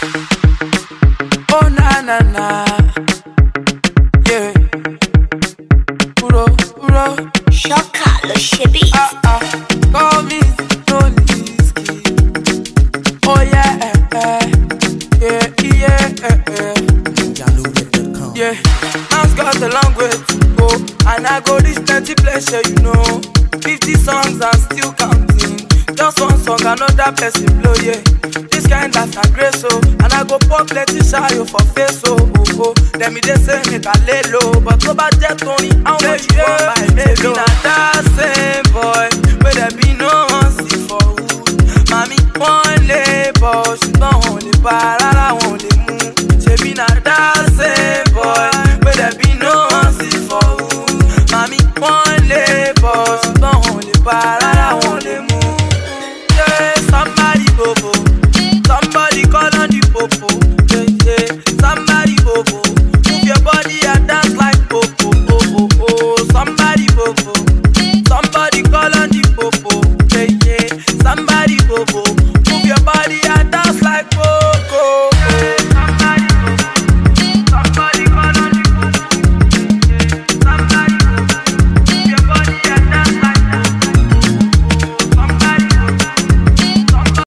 Oh na na na, yeah. Uro, uro. Shaka lo shebi. Call me Nolisky. Oh yeah, yeah, yeah. Yeah, man's got a long way to go, and I go this 30 pleasure, you know. 50 songs and still counting. Just one song, another person blow, yeah. This kind that's not grace, oh. And I go pop plenty shy for face, oh. Then me they say make I lay low, but go back jet Tony, how much you want my baby? Now that same boy, where there be no one see for wood. Mommy one label, she don't only para.